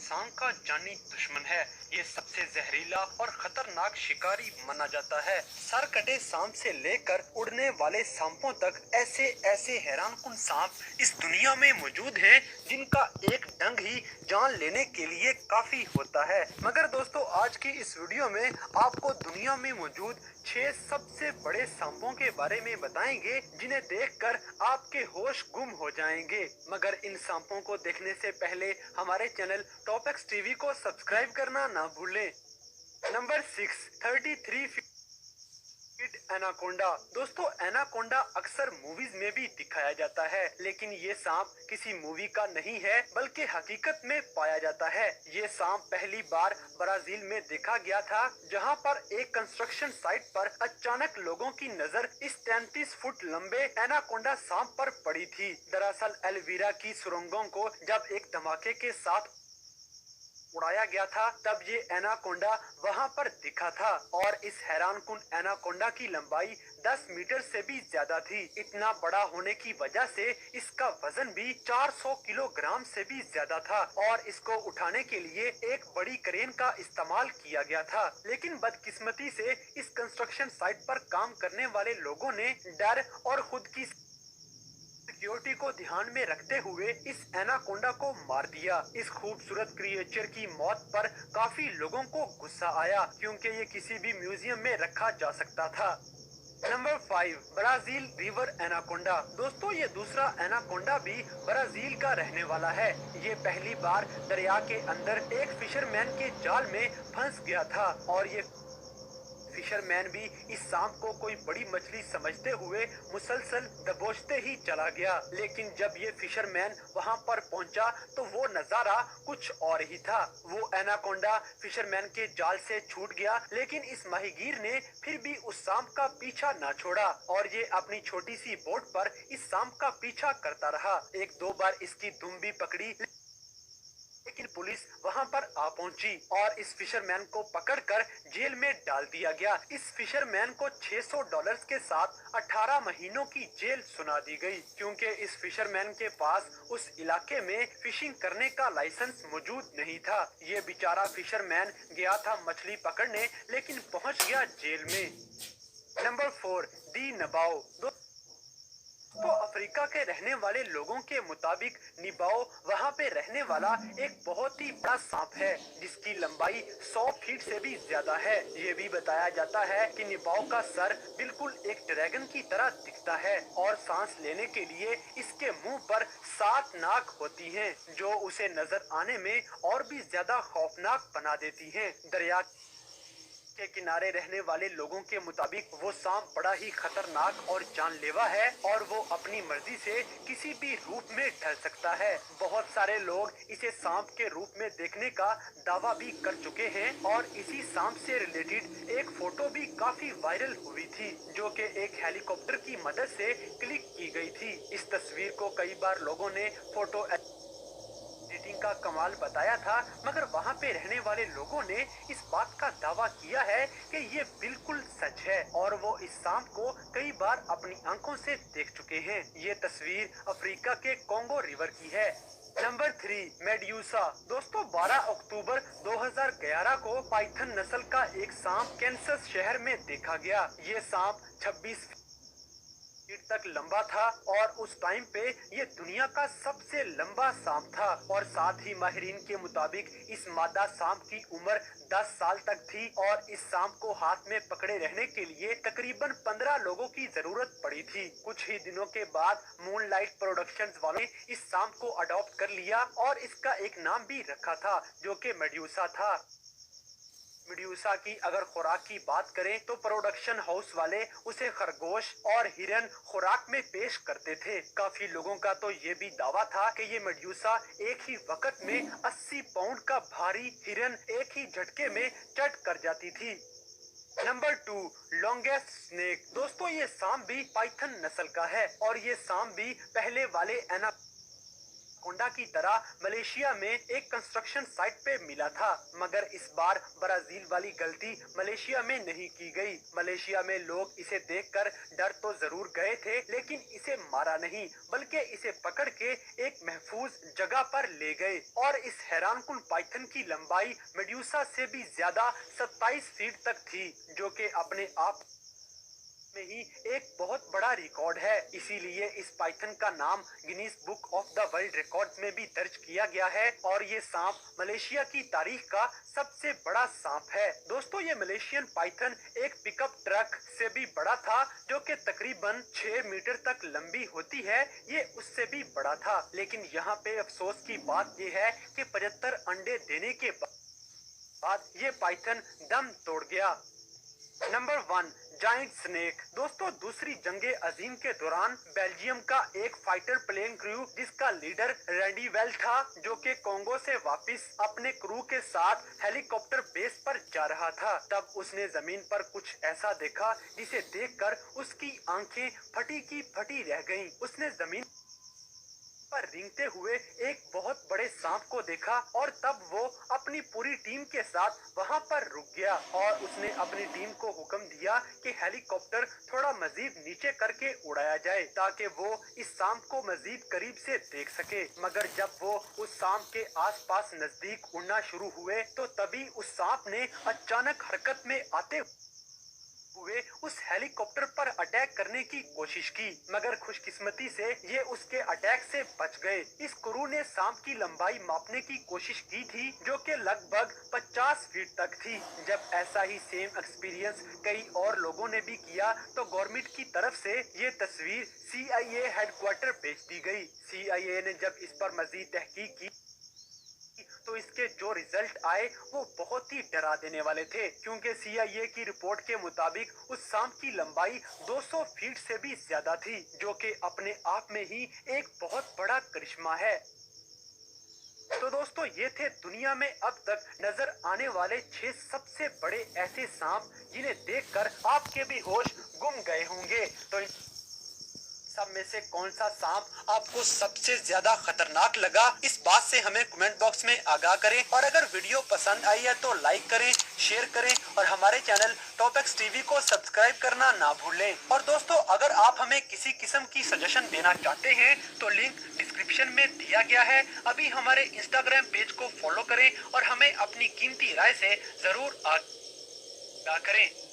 इंसान का जानी दुश्मन है। ये सबसे जहरीला और खतरनाक शिकारी माना जाता है। सर कटे सांप से लेकर उड़ने वाले सांपों तक ऐसे ऐसे हैरानकुन सांप इस दुनिया में मौजूद हैं, जिनका एक डंग ही जान लेने के लिए काफी होता है। मगर दोस्तों, आज की इस वीडियो में आपको दुनिया में मौजूद 6 सबसे बड़े सांपों के बारे में बताएंगे, जिन्हें देखकर आपके होश गुम हो जाएंगे। मगर इन सांपों को देखने से पहले हमारे चैनल टॉप एक्स टीवी को सब्सक्राइब करना ना भूलें। Number 6, 33 feet anaconda. दोस्तों, एनाकोंडा अक्सर मूवीज में भी दिखाया जाता है, लेकिन ये सांप किसी मूवी का नहीं है, बल्कि हकीकत में पाया जाता है। ये सांप पहली बार ब्राजील में देखा गया था, जहां पर एक कंस्ट्रक्शन साइट पर अचानक लोगों की नजर इस 33 फुट लंबे एनाकोंडा सांप पर पड़ी थी। दरअसल एल्वीरा की सुरंगों को जब एक धमाके के साथ उड़ाया गया था, तब ये एनाकोंडा वहां पर दिखा था और इस हैरानकुन एनाकोंडा की लंबाई 10 मीटर से भी ज्यादा थी। इतना बड़ा होने की वजह से इसका वजन भी 400 किलोग्राम से भी ज्यादा था और इसको उठाने के लिए एक बड़ी क्रेन का इस्तेमाल किया गया था। लेकिन बदकिस्मती से इस कंस्ट्रक्शन साइट पर काम करने वाले लोगों ने डर और खुद की सिक्योरिटी को ध्यान में रखते हुए इस एनाकोंडा को मार दिया। इस खूबसूरत क्रिएचर की मौत पर काफी लोगों को गुस्सा आया, क्योंकि ये किसी भी म्यूजियम में रखा जा सकता था। Number 5, Brazil river anaconda. दोस्तों, ये दूसरा एनाकोंडा भी ब्राजील का रहने वाला है। ये पहली बार दरिया के अंदर एक फिशरमैन के जाल में फंस गया था और ये फिशरमैन भी इस सांप को कोई बड़ी मछली समझते हुए मुसलसल दबोचते ही चला गया। लेकिन जब ये फिशरमैन वहां पर पहुंचा तो वो नजारा कुछ और ही था। वो एनाकोंडा फिशरमैन के जाल से छूट गया, लेकिन इस माहीगीर ने फिर भी उस सांप का पीछा न छोड़ा और ये अपनी छोटी सी बोट पर इस सांप का पीछा करता रहा। एक दो बार इसकी दुम भी पकड़ी, लेकिन पुलिस वहां पर आ पहुंची और इस फिशरमैन को पकड़कर जेल में डाल दिया गया। इस फिशरमैन को $600 के साथ 18 महीनों की जेल सुना दी गई, क्योंकि इस फिशरमैन के पास उस इलाके में फिशिंग करने का लाइसेंस मौजूद नहीं था। ये बेचारा फिशरमैन गया था मछली पकड़ने, लेकिन पहुंच गया जेल में। नंबर 4, दी नबाओ। तो अफ्रीका के रहने वाले लोगों के मुताबिक निबाओ वहां पे रहने वाला एक बहुत ही बड़ा सांप है, जिसकी लंबाई 100 फीट से भी ज्यादा है। ये भी बताया जाता है कि निबाओ का सर बिल्कुल एक ड्रैगन की तरह दिखता है और सांस लेने के लिए इसके मुंह पर 7 नाक होती हैं, जो उसे नजर आने में और भी ज्यादा खौफनाक बना देती हैं। दरिया के किनारे रहने वाले लोगों के मुताबिक वो सांप बड़ा ही खतरनाक और जानलेवा है और वो अपनी मर्जी से किसी भी रूप में ढल सकता है। बहुत सारे लोग इसे सांप के रूप में देखने का दावा भी कर चुके हैं और इसी सांप से रिलेटेड एक फोटो भी काफी वायरल हुई थी, जो कि एक हेलीकॉप्टर की मदद से क्लिक की गई थी। इस तस्वीर को कई बार लोगों ने फोटो एडिटिंग का कमाल बताया था, मगर वहां पे रहने वाले लोगों ने इस बात का दावा किया है कि ये बिल्कुल सच है और वो इस सांप को कई बार अपनी आंखों से देख चुके हैं। ये तस्वीर अफ्रीका के कोंगो रिवर की है। Number 3, medusa. दोस्तों, 12 अक्टूबर 2011 को पाइथन नस्ल का एक सांप कैंसस शहर में देखा गया। ये सांप 26 फीट तक लंबा था और उस टाइम पे ये दुनिया का सबसे लंबा सांप था और साथ ही माहिरीन के मुताबिक इस मादा सांप की उम्र 10 साल तक थी और इस सांप को हाथ में पकड़े रहने के लिए तकरीबन 15 लोगों की जरूरत पड़ी थी। कुछ ही दिनों के बाद मूनलाइट प्रोडक्शंस वालों ने इस सांप को अडॉप्ट कर लिया और इसका एक नाम भी रखा था, जो कि मेड्यूसा था। मेड्यूसा की अगर खुराक की बात करें तो प्रोडक्शन हाउस वाले उसे खरगोश और हिरन खुराक में पेश करते थे। काफी लोगों का तो ये भी दावा था कि ये मेड्यूसा एक ही वक्त में 80 पाउंड का भारी हिरन एक ही झटके में चट कर जाती थी। Number 2, longest snake. दोस्तों, ये सांप भी पाइथन नस्ल का है और ये सांप भी पहले वाले कोंडा की तरह मलेशिया में एक कंस्ट्रक्शन साइट पे मिला था, मगर इस बार ब्राजील वाली गलती मलेशिया में नहीं की गई। मलेशिया में लोग इसे देखकर डर तो जरूर गए थे, लेकिन इसे मारा नहीं, बल्कि इसे पकड़ के एक महफूज जगह पर ले गए। और इस हैरानकुन पाइथन की लंबाई मेड्यूसा से भी ज्यादा 27 फीट तक थी, जो कि अपने आप में ही एक बहुत बड़ा रिकॉर्ड है। इसीलिए इस पाइथन का नाम Guinness book of the world record में भी दर्ज किया गया है। और ये सांप मलेशिया की तारीख का सबसे बड़ा सांप है। दोस्तों, ये मलेशियन पाइथन एक पिकअप ट्रक से भी बड़ा था, जो कि तकरीबन 6 मीटर तक लंबी होती है। ये उससे भी बड़ा था, लेकिन यहाँ पे अफसोस की बात ये है कि 75 अंडे देने के बाद ये पाइथन दम तोड़ गया। Number 1, giant snake. दोस्तों, दूसरी जंगे अजीम के दौरान बेल्जियम का एक फाइटर प्लेन क्रू, जिसका लीडर रैंडी वेल था, जो कि कोंगो से वापस अपने क्रू के साथ हेलीकॉप्टर बेस पर जा रहा था, तब उसने जमीन पर कुछ ऐसा देखा जिसे देखकर उसकी आंखें फटी की फटी रह गईं। उसने जमीन पर रेंगते हुए एक बहुत बड़े सांप को देखा और तब वो अपनी पूरी टीम के साथ वहां पर रुक गया और उसने अपनी टीम को हुक्म दिया कि हेलीकॉप्टर थोड़ा मजीद नीचे करके उड़ाया जाए, ताकि वो इस सांप को मजीद करीब से देख सके। मगर जब वो उस सांप के आसपास नजदीक उड़ना शुरू हुए, तो तभी उस सांप ने अचानक हरकत में आते हुए उस हेलीकॉप्टर पर अटैक करने की कोशिश की, मगर खुशकिस्मती से ये उसके अटैक से बच गए। इस क्रू ने सांप की लंबाई मापने की कोशिश की थी, जो कि लगभग 50 फीट तक थी। जब ऐसा ही सेम एक्सपीरियंस कई और लोगों ने भी किया, तो गवर्नमेंट की तरफ से ये तस्वीर CIA हेडक्वार्टर भेज दी गई। CIA ने जब इस पर मजीद तहकीक की, तो इसके जो रिजल्ट आए वो बहुत ही डरा देने वाले थे, क्योंकि CIA की रिपोर्ट के मुताबिक उस सांप की लंबाई 200 फीट से भी ज्यादा थी, जो कि अपने आप में ही एक बहुत बड़ा करिश्मा है। तो दोस्तों, ये थे दुनिया में अब तक नजर आने वाले 6 सबसे बड़े ऐसे सांप, जिन्हें देखकर आपके भी होश गुम गए होंगे। तो सब में से कौन सा सांप आपको सबसे ज्यादा खतरनाक लगा, इस बात से हमें कमेंट बॉक्स में आगाह करें। और अगर वीडियो पसंद आई है तो लाइक करें, शेयर करें और हमारे चैनल टॉपएक्स टीवी को सब्सक्राइब करना ना भूलें। और दोस्तों, अगर आप हमें किसी किस्म की सजेशन देना चाहते हैं तो लिंक डिस्क्रिप्शन में दिया गया है। अभी हमारे इंस्टाग्राम पेज को फॉलो करें और हमें अपनी कीमती राय से जरूर आगाह करें।